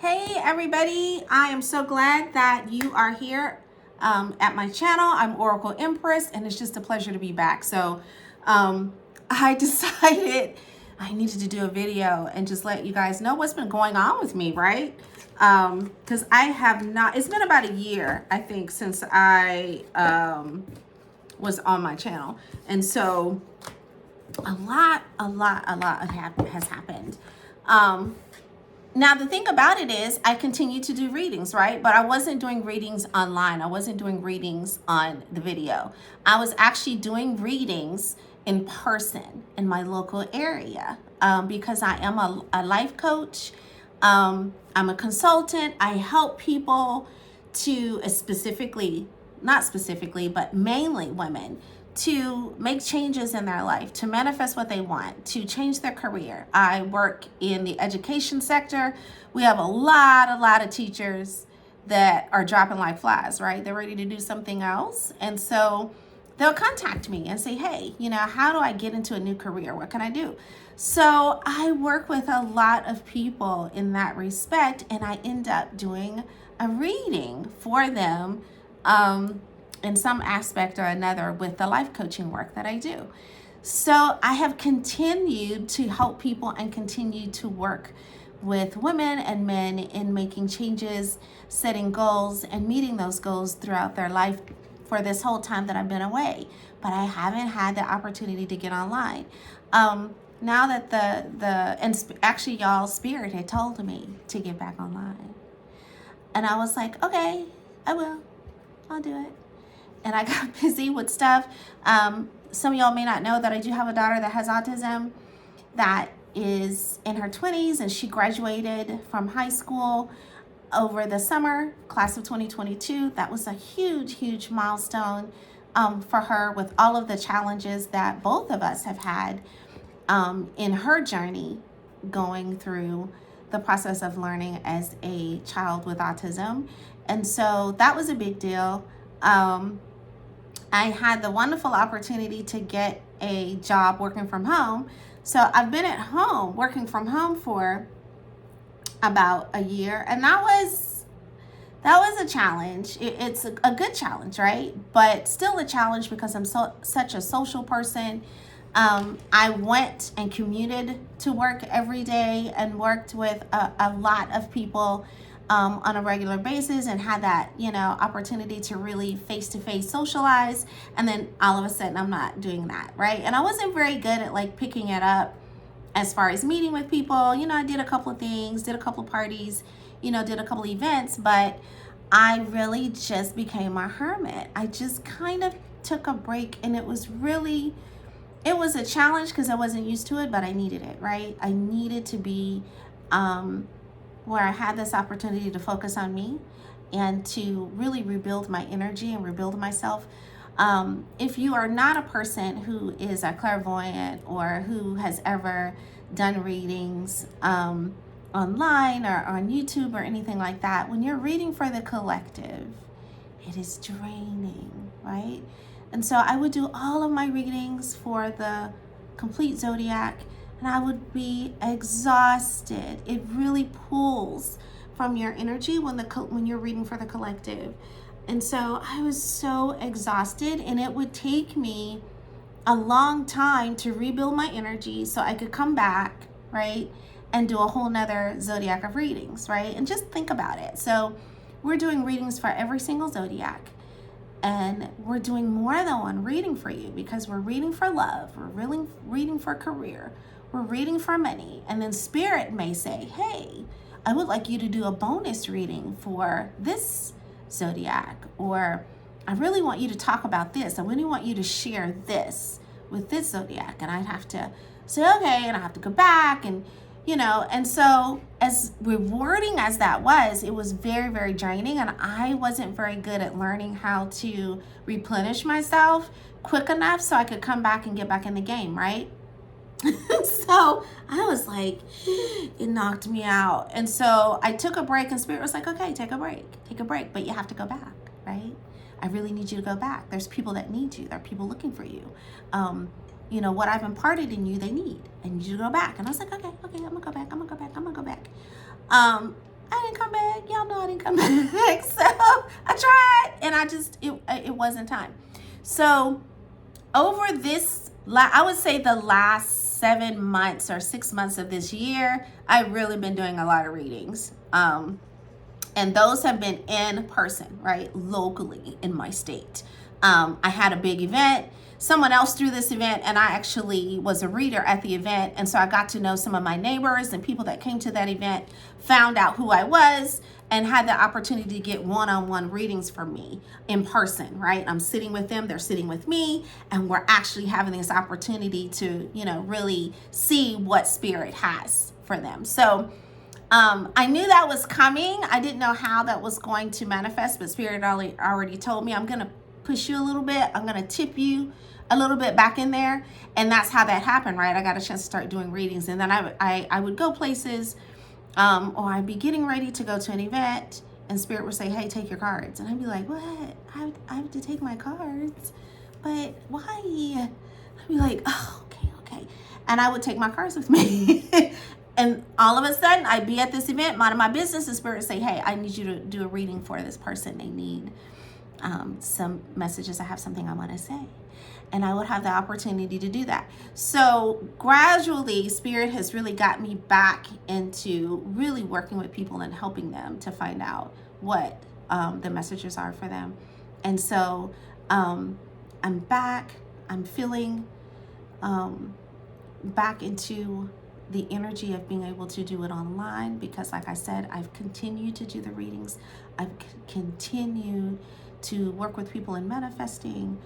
Hey everybody, I am so glad that you are here at my channel. I'm Oracle Empress and it's just a pleasure to be back. So I decided I needed to do a video and just let you guys know what's been going on with me, right? Because I have not, it's been about a year, I think, since I was on my channel. And so a lot has happened. Now, the thing about it is I continue to do readings, right? But I wasn't doing readings online. I wasn't doing readings on the video. I was actually doing readings in person in my local area because I am a life coach. I'm a consultant. I help people to not specifically, but mainly women, to make changes in their life, to manifest what they want, to change their career. I work in the education sector. We have a lot of teachers that are dropping like flies, right? They're ready to do something else. And so they'll contact me and say, hey, how do I get into a new career? What can I do? So I work with a lot of people in that respect, and I end up doing a reading for them in some aspect or another with the life coaching work that I do. So I have continued to help people and continue to work with women and men in making changes, setting goals, and meeting those goals throughout their life for this whole time that I've been away. But I haven't had the opportunity to get online. Now that actually y'all, Spirit had told me to get back online. And I was like, okay, I will. I'll do it. And I got busy with stuff. Some of y'all may not know that I do have a daughter that has autism that is in her 20s, and she graduated from high school over the summer, class of 2022. That was a huge milestone for her, with all of the challenges that both of us have had in her journey going through the process of learning as a child with autism. And so that was a big deal. I had the wonderful opportunity to get a job working from home. So I've been at home working from home for about a year, and that was a challenge. It's a good challenge, right? But still a challenge because I'm such a social person. I went and commuted to work every day and worked with a lot of people on a regular basis, and had that, opportunity to really face-to-face socialize. And then all of a sudden I'm not doing that, right? And I wasn't very good at picking it up as far as meeting with people. I did a couple of things, did a couple of parties, did a couple of events, but I really just became a hermit. I just kind of took a break, and it was a challenge because I wasn't used to it, but I needed it, right? I needed to be where I had this opportunity to focus on me and to really rebuild my energy and rebuild myself. If you are not a person who is a clairvoyant or who has ever done readings online or on YouTube or anything like that, when you're reading for the collective, it is draining, right? And so I would do all of my readings for the complete zodiac, and I would be exhausted. It really pulls from your energy when you're reading for the collective. And so I was so exhausted, and it would take me a long time to rebuild my energy so I could come back, right, and do a whole nother zodiac of readings, right? And just think about it. So we're doing readings for every single zodiac. And we're doing more than one reading for you because we're reading for love, we're really reading for career, we're reading for money. And then Spirit may say, hey, I would like you to do a bonus reading for this zodiac, or I really want you to talk about this. I really want you to share this with this zodiac. And I'd have to say, okay, and I have to go back and and so as rewarding as that was, it was very draining, and I wasn't very good at learning how to replenish myself quick enough so I could come back and get back in the game, right? So I was like, it knocked me out. And so I took a break, and Spirit was like, okay, take a break, but you have to go back, right? I really need you to go back. There's people that need you. There are people looking for you. What I've imparted in you, they need. I need you to go back. And I was like, okay, I'm gonna go back. I didn't come back. Y'all know I didn't come back. So I tried, and it wasn't time. So over this, I would say the last 7 months or 6 months of this year, I've really been doing a lot of readings. And those have been in person, right? Locally in my state. I had a big event. Someone else threw this event, and I actually was a reader at the event. And so I got to know some of my neighbors and people that came to that event, found out who I was, and had the opportunity to get one-on-one readings from me in person, right? I'm sitting with them, they're sitting with me, and we're actually having this opportunity to, really see what spirit has for them. So I knew that was coming. I didn't know how that was going to manifest, but spirit already told me, I'm going to push you a little bit. I'm going to tip you a little bit back in there. And that's how that happened, right? I got a chance to start doing readings. And then I would go places, or I'd be getting ready to go to an event, and spirit would say, hey, take your cards. And I'd be like, what? I have to take my cards? But why? I'd be like, oh, okay. And I would take my cards with me. And all of a sudden, I'd be at this event, minding my business, and spirit would say, hey, I need you to do a reading for this person. They need some messages. I have something I want to say. And I would have the opportunity to do that. So gradually, spirit has really got me back into really working with people and helping them to find out what the messages are for them. And so I'm back. I'm feeling back into the energy of being able to do it online, because like I said, I've continued to do the readings. I've continued to work with people in manifesting,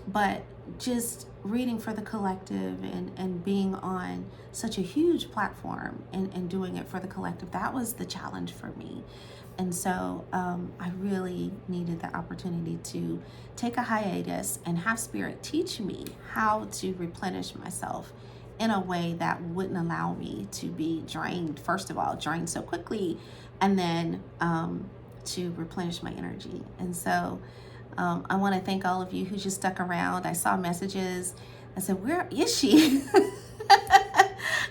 but just reading for the collective and being on such a huge platform and doing it for the collective, that was the challenge for me. And so I really needed the opportunity to take a hiatus and have spirit teach me how to replenish myself in a way that wouldn't allow me to be drained, first of all, drained so quickly, and then to replenish my energy. And so I want to thank all of you who just stuck around. I saw messages. I said, where is she?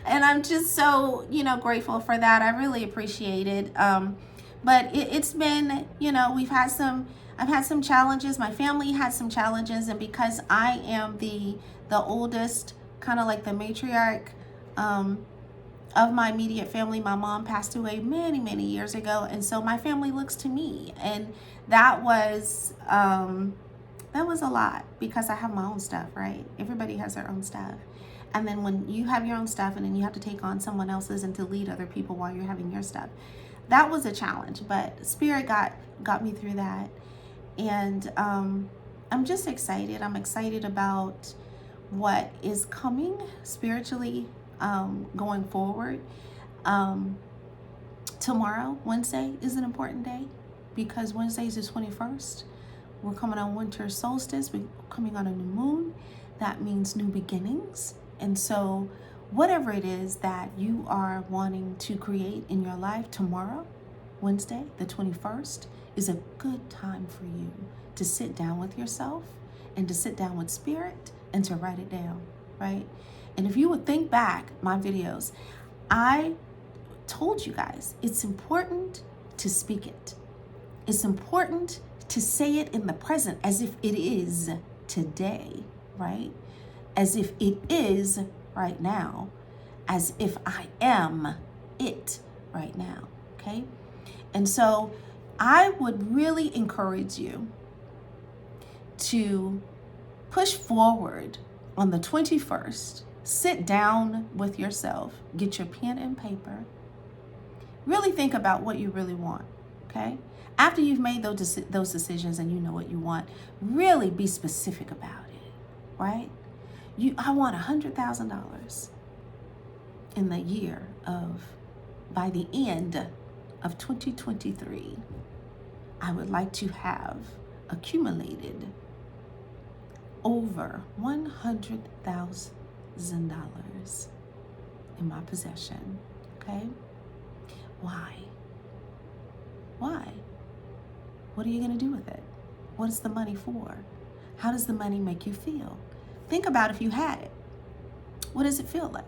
And I'm just so, grateful for that. I really appreciate it. But it's been, I've had some challenges. My family had some challenges. And because I am the oldest, kind of like the matriarch of my immediate family, my mom passed away many, many years ago. And so my family looks to me. And that was a lot, because I have my own stuff, right? Everybody has their own stuff. And then when you have your own stuff and then you have to take on someone else's and to lead other people while you're having your stuff, that was a challenge. But spirit got me through that. And I'm just excited. I'm excited about what is coming spiritually going forward. Tomorrow, Wednesday, is an important day, because Wednesday is the 21st. We're coming on winter solstice. We're coming on a new moon. That means new beginnings. And so whatever it is that you are wanting to create in your life, tomorrow, Wednesday, the 21st, is a good time for you to sit down with yourself and to sit down with spirit and to write it down, right? And if you would think back my videos, I told you guys it's important to speak it. It's important to say it in the present as if it is today, right? As if it is right now, as if I am it right now, okay? And so I would really encourage you to push forward on the 21st. Sit down with yourself, get your pen and paper, really think about what you really want, okay? After you've made those decisions and you know what you want, really be specific about it, right? I want $100,000 in the year by the end of 2023, I would like to have accumulated over $100,000 in my possession, okay? Why? What are you going to do with it? What is the money for? How does the money make you feel? Think about if you had it. What does it feel like?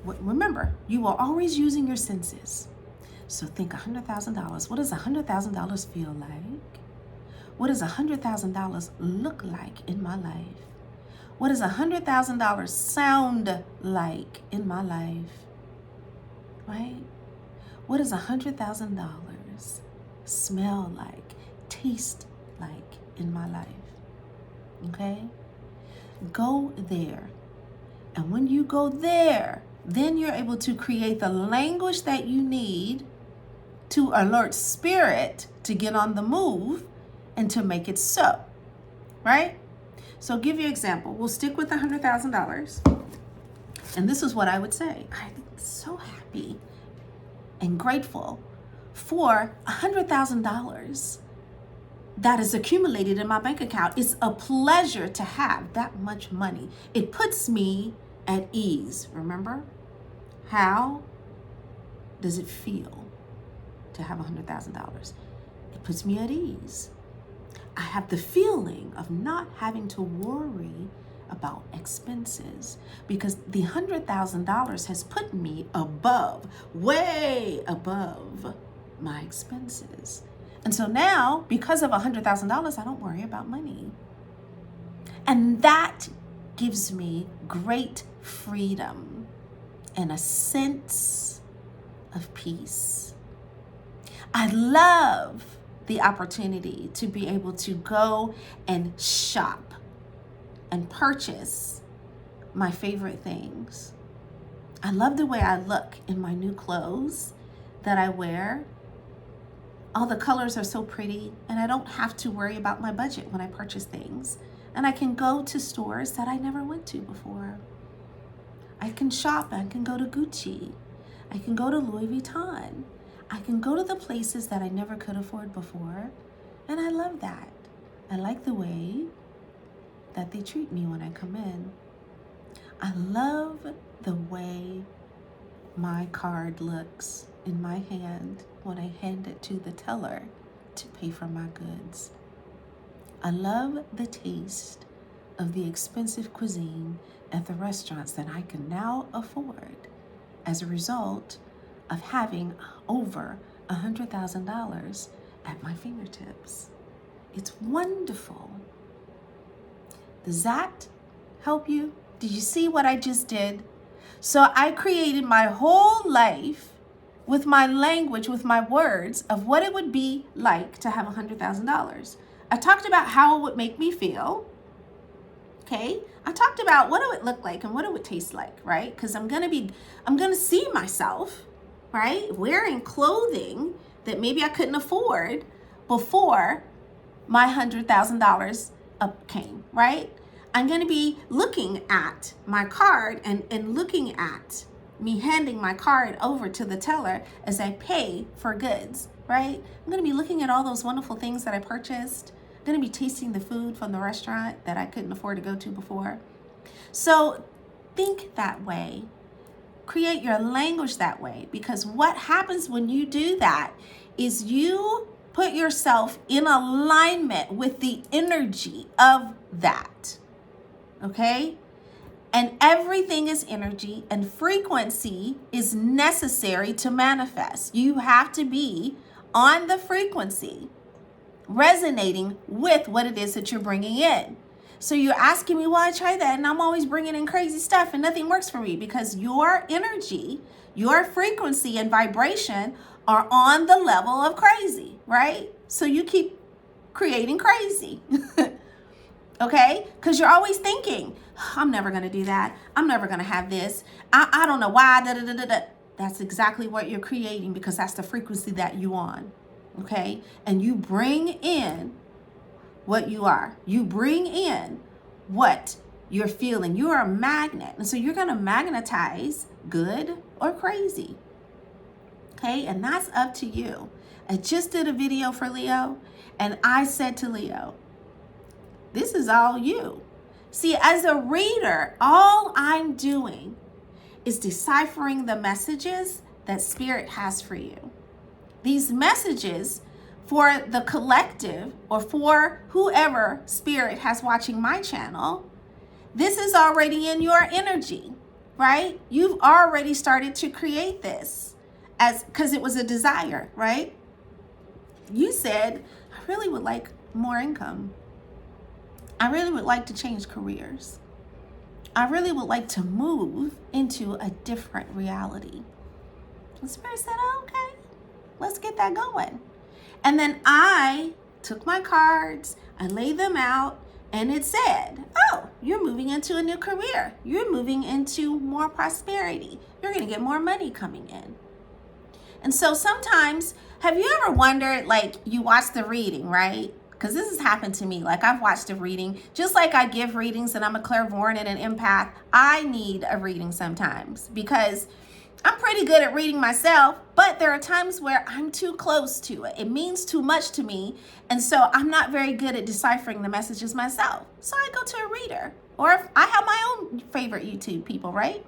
Remember, you are always using your senses. So think $100,000. What does $100,000 feel like? What does $100,000 look like in my life? What does $100,000 sound like in my life? Right? What does $100,000 smell like, taste like in my life? Okay? Go there. And when you go there, then you're able to create the language that you need to alert spirit to get on the move and to make it so. Right? So I'll give you an example. We'll stick with the $100,000. And this is what I would say. I'm so happy and grateful for $100,000 that is accumulated in my bank account. It's a pleasure to have that much money. It puts me at ease. Remember? How does it feel to have $100,000? It puts me at ease. I have the feeling of not having to worry about expenses because the $100,000 has put me above, way above my expenses. And so now, because of $100,000, I don't worry about money. And that gives me great freedom and a sense of peace. I love the opportunity to be able to go and shop and purchase my favorite things. I love the way I look in my new clothes that I wear. All the colors are so pretty, and I don't have to worry about my budget when I purchase things. And I can go to stores that I never went to before. I can shop. I can go to Gucci. I can go to Louis Vuitton. I can go to the places that I never could afford before. And I love that. I like the way that they treat me when I come in. I love the way my card looks in my hand when I hand it to the teller to pay for my goods. I love the taste of the expensive cuisine at the restaurants that I can now afford as a result of having over $100,000 at my fingertips. It's wonderful. Does that help you? Did you see what I just did? So I created my whole life with my language, with my words of what it would be like to have $100,000. I talked about how it would make me feel. Okay? I talked about what it would look like and what it would taste like, right? Because I'm going to see myself, right, wearing clothing that maybe I couldn't afford before my $100,000 up came, right? I'm going to be looking at my card and looking at me handing my card over to the teller as I pay for goods, right? I'm going to be looking at all those wonderful things that I purchased. I'm going to be tasting the food from the restaurant that I couldn't afford to go to before. So think that way. Create your language that way, because what happens when you do that is you put yourself in alignment with the energy of that. Okay? And everything is energy, and frequency is necessary to manifest. You have to be on the frequency, resonating with what it is that you're bringing in. So you're asking me, well, I tried that and I'm always bringing in crazy stuff and nothing works for me, because your energy, your frequency and vibration are on the level of crazy, right? So you keep creating crazy. Okay? Because you're always thinking, I'm never going to do that. I'm never going to have this. I don't know why. That's exactly what you're creating, because that's the frequency that you on. Okay? And you bring in what you are. You bring in what you're feeling. You are a magnet. And so you're going to magnetize good or crazy. Okay? And that's up to you. I just did a video for Leo, and I said to Leo, this is all you. See, as a reader, all I'm doing is deciphering the messages that Spirit has for you. These messages for the collective, or for whoever Spirit has watching my channel, this is already in your energy, right? You've already started to create this. because it was a desire, right? You said, I really would like more income. I really would like to change careers. I really would like to move into a different reality. The Spirit said, oh, okay, let's get that going. And then I took my cards, I laid them out, and it said, oh, you're moving into a new career. You're moving into more prosperity. You're going to get more money coming in. And so sometimes, have you ever wondered, like, you watch the reading, right? Because this has happened to me. Like, I've watched a reading, just like I give readings and I'm a clairvoyant and an empath. I need a reading sometimes because I'm pretty good at reading myself, but there are times where I'm too close to it. It means too much to me. And so I'm not very good at deciphering the messages myself. So I go to a reader, or if I have my own favorite YouTube people, right?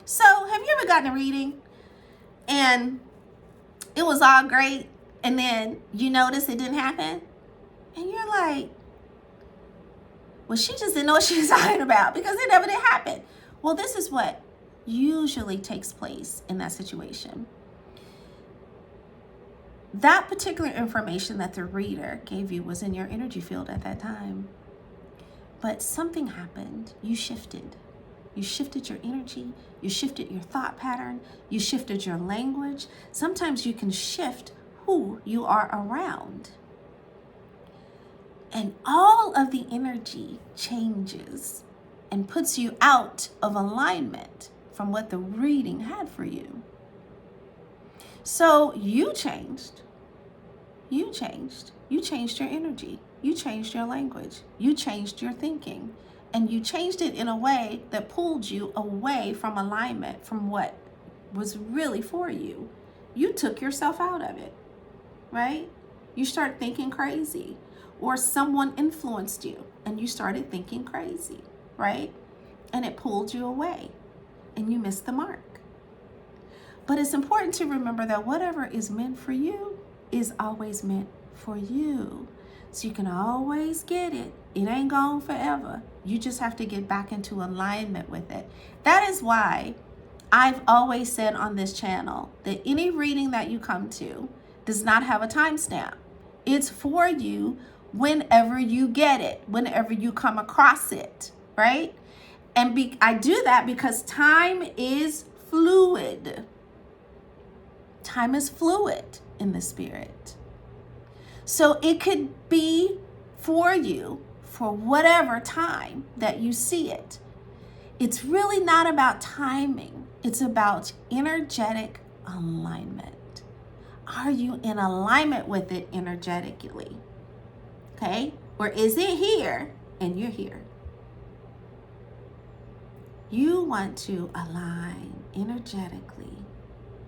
So have you ever gotten a reading and it was all great, and then you notice it didn't happen? And you're like, well, she just didn't know what she was talking about because it never did happen. Well, this is what usually takes place in that situation. That particular information that the reader gave you was in your energy field at that time. But something happened. You shifted. You shifted your energy. You shifted your thought pattern. You shifted your language. Sometimes you can shift who you are around. And all of the energy changes and puts you out of alignment from what the reading had for you. So you changed. You changed. You changed your energy. You changed your language. You changed your thinking. And you changed it in a way that pulled you away from alignment from what was really for you. You took yourself out of it, right? You start thinking crazy, or someone influenced you and you started thinking crazy, right? And it pulled you away and you missed the mark. But it's important to remember that whatever is meant for you is always meant for you. So you can always get it. It ain't gone forever. You just have to get back into alignment with it. That is why I've always said on this channel that any reading that you come to does not have a timestamp. It's for you whenever you get it, whenever you come across it, right? And I do that because time is fluid. Time is fluid in the spirit. So it could be for you for whatever time that you see it. It's really not about timing. It's about energetic alignment. Are you in alignment with it energetically? Okay? Or is it here and you're here? You want to align energetically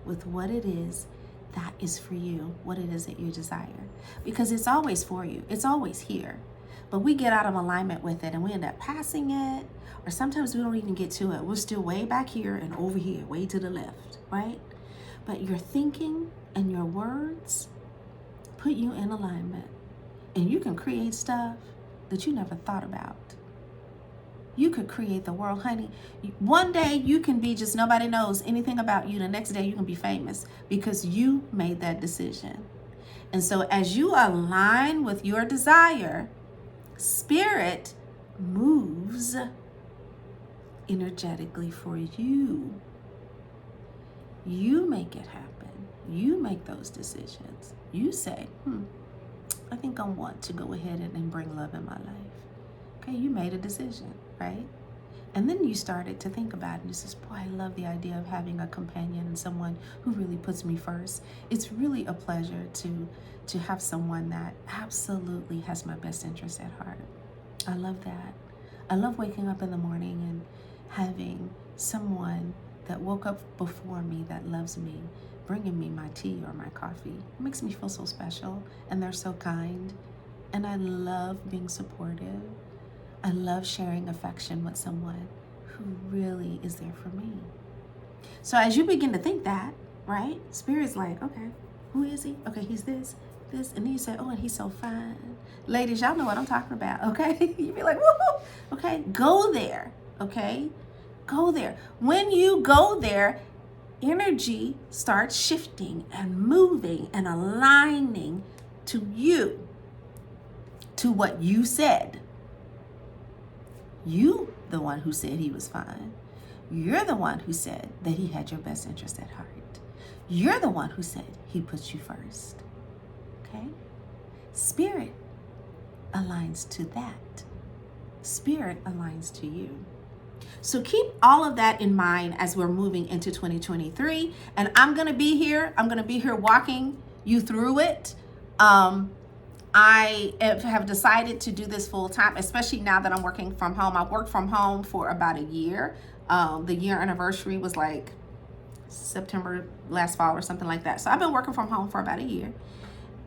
with what it is that is for you, what it is that you desire. Because it's always for you. It's always here. But we get out of alignment with it and we end up passing it. Or sometimes we don't even get to it. We're still way back here and over here, way to the left, right? But your thinking and your words put you in alignment. And you can create stuff that you never thought about. You could create the world, honey. One day you can be just nobody knows anything about you. The next day you can be famous because you made that decision. And so as you align with your desire, spirit moves energetically for you. You make it happen. You make those decisions. You say, I think I want to go ahead and bring love in my life. Okay, you made a decision, right? And then you started to think about it. And you says, boy, I love the idea of having a companion and someone who really puts me first. It's really a pleasure to have someone that absolutely has my best interest at heart. I love that. I love waking up in the morning and having someone that woke up before me that loves me, bringing me my tea or my coffee. It makes me feel so special, and they're so kind. And I love being supportive. I love sharing affection with someone who really is there for me. So as you begin to think that, right? Spirit's like, okay, who is he? Okay, he's this. And then you say, oh, and he's so fine. Ladies, y'all know what I'm talking about, okay? You be like, woohoo, okay? Go there, okay? Go there. When you go there, energy starts shifting and moving and aligning to you, to what you said. You, the one who said he was fine. You're the one who said that he had your best interest at heart. You're the one who said he puts you first. Okay? Spirit aligns to that. Spirit aligns to you. So keep all of that in mind as we're moving into 2023. And I'm going to be here. I'm going to be here walking you through it. I have decided to do this full time, especially now that I'm working from home. I worked from home for about a year. The year anniversary was like September last fall or something like that. So I've been working from home for about a year.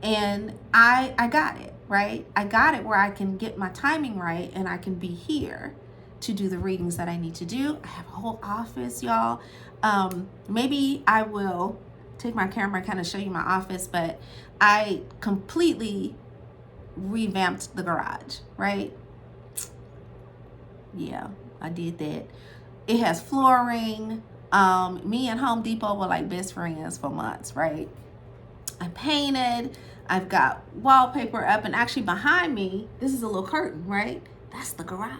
And I got it, right? I got it where I can get my timing right and I can be here to do the readings that I need to do. I have a whole office, y'all. Maybe I will take my camera and kind of show you my office, but I completely revamped the garage, right? Yeah, I did that. It has flooring. Me and Home Depot were like best friends for months, right? I painted. I've got wallpaper up, and actually behind me, this is a little curtain, right? That's the garage,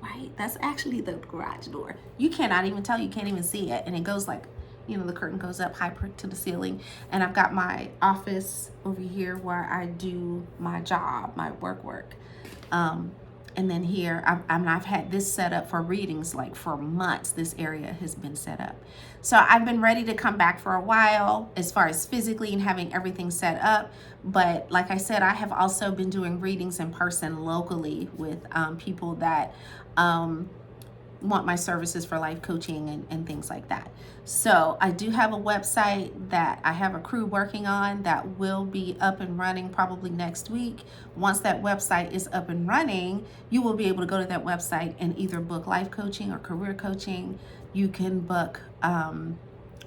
right? That's actually the garage door. You cannot even tell, you can't even see it. And it goes like, you know, the curtain goes up high to the ceiling. And I've got my office over here where I do my job, my work. And then here, I've had this set up for readings like for months. This area has been set up. So I've been ready to come back for a while as far as physically and having everything set up. But like I said, I have also been doing readings in person locally with people that want my services for life coaching and things like that. So I do have a website that I have a crew working on that will be up and running probably next week. Once that website is up and running, you will be able to go to that website and either book life coaching or career coaching. You can book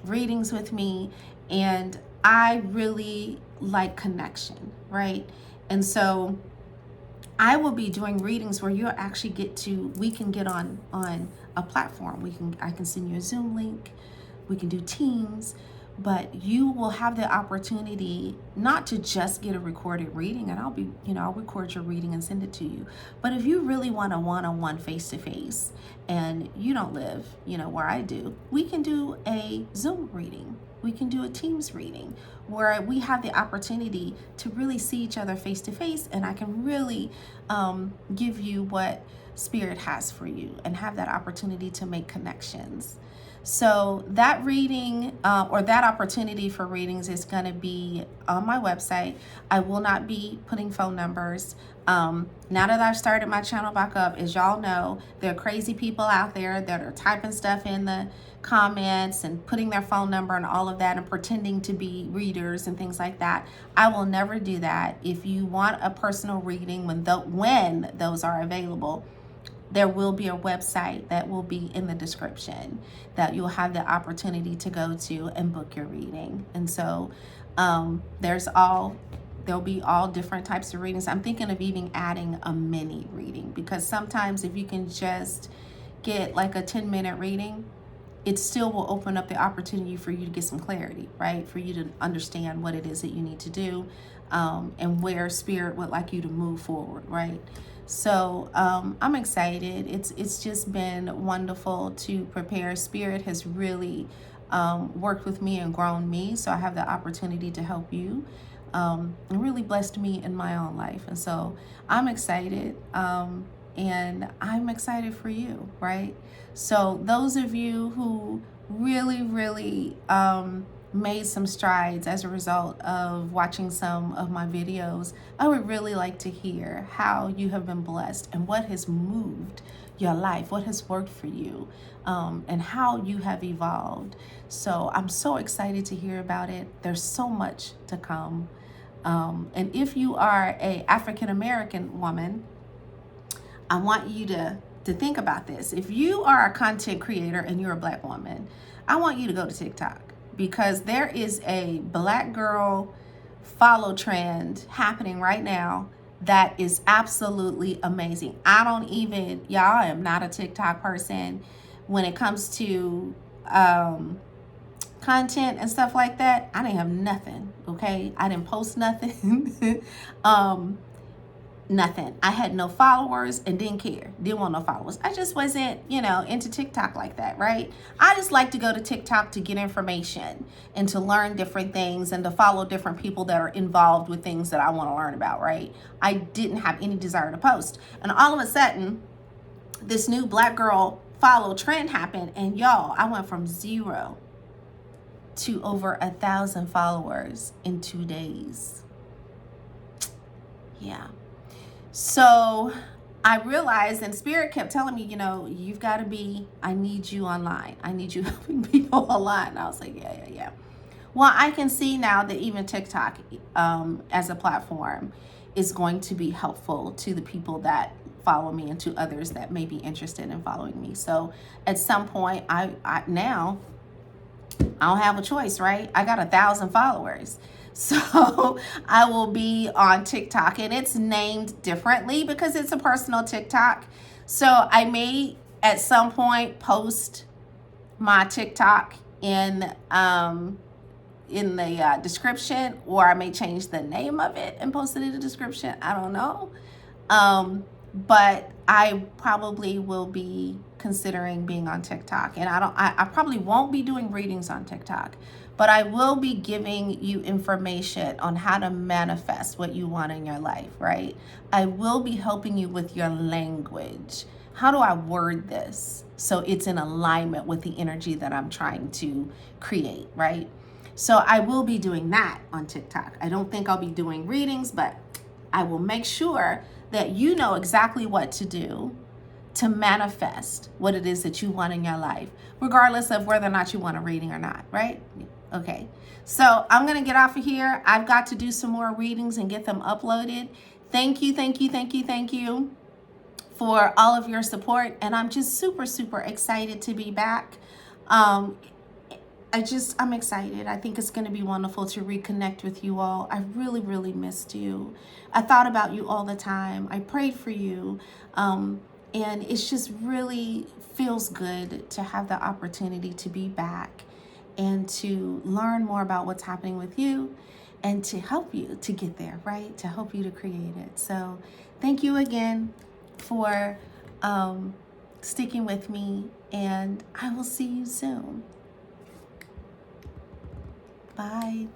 readings with me. And I really like connection, right? And so I will be doing readings where you'll actually we can get on a platform. I can send you a Zoom link. We can do Teams, but you will have the opportunity not to just get a recorded reading, and I'll record your reading and send it to you. But if you really want a one-on-one face-to-face and you don't live, where I do, we can do a Zoom reading. We can do a Teams reading where we have the opportunity to really see each other face to face, and I can really give you what Spirit has for you and have that opportunity to make connections. So that reading or that opportunity for readings is going to be on my website. I will not be putting phone numbers. Now that I've started my channel back up, as y'all know, there are crazy people out there that are typing stuff in the comments and putting their phone number and all of that and pretending to be readers and things like that. I will never do that. If you want a personal reading when those are available, there will be a website that will be in the description that you'll have the opportunity to go to and book your reading. And so there'll be all different types of readings. I'm thinking of even adding a mini reading, because sometimes if you can just get like a 10-minute reading, it still will open up the opportunity for you to get some clarity, right? For you to understand what it is that you need to do and where Spirit would like you to move forward, right? So I'm excited. It's just been wonderful to prepare. Spirit has really worked with me and grown me, so I have the opportunity to help you and really blessed me in my own life. And so I'm excited, and I'm excited for you, right? So those of you who really made some strides as a result of watching some of my videos, I would really like to hear how you have been blessed and what has moved your life, what has worked for you, and how you have evolved. So I'm so excited to hear about it. There's so much to come. And if you are an African American woman, I want you to think about this. If you are a content creator and you're a Black woman, I want you to go to TikTok, because there is a Black girl follow trend happening right now that is absolutely amazing. Y'all, I am not a TikTok person when it comes to content and stuff like that, I didn't have nothing. Okay, I didn't post nothing. Nothing. I had no followers and didn't care. Didn't want no followers. I just wasn't, into TikTok like that, right? I just like to go to TikTok to get information and to learn different things and to follow different people that are involved with things that I want to learn about, right? I didn't have any desire to post. And all of a sudden, this new black girl follow trend happened, and y'all, I went from 0 to over 1,000 followers in 2 days. Yeah. So I realized, and Spirit kept telling me, you've got to be, I need you online. I need you helping people online. And I was like, yeah. Well, I can see now that even TikTok as a platform is going to be helpful to the people that follow me and to others that may be interested in following me. So at some point, I now I don't have a choice, right? I got 1,000 followers. So I will be on TikTok, and it's named differently because it's a personal TikTok. So I may at some point post my TikTok in the description, or I may change the name of it and post it in the description. I don't know. But I probably will be considering being on TikTok, and I probably won't be doing readings on TikTok, but I will be giving you information on how to manifest what you want in your life, right? I will be helping you with your language. How do I word this so it's in alignment with the energy that I'm trying to create, right? So I will be doing that on TikTok. I don't think I'll be doing readings, but I will make sure that you know exactly what to do to manifest what it is that you want in your life, regardless of whether or not you want a reading or not, right? Okay, so I'm going to get off of here. I've got to do some more readings and get them uploaded. Thank you for all of your support. And I'm just super, super excited to be back. I'm excited. I think it's going to be wonderful to reconnect with you all. I really, really missed you. I thought about you all the time. I prayed for you. And it's just really feels good to have the opportunity to be back and to learn more about what's happening with you and to help you to get there, right? To help you to create it. So thank you again for sticking with me, and I will see you soon. Bye.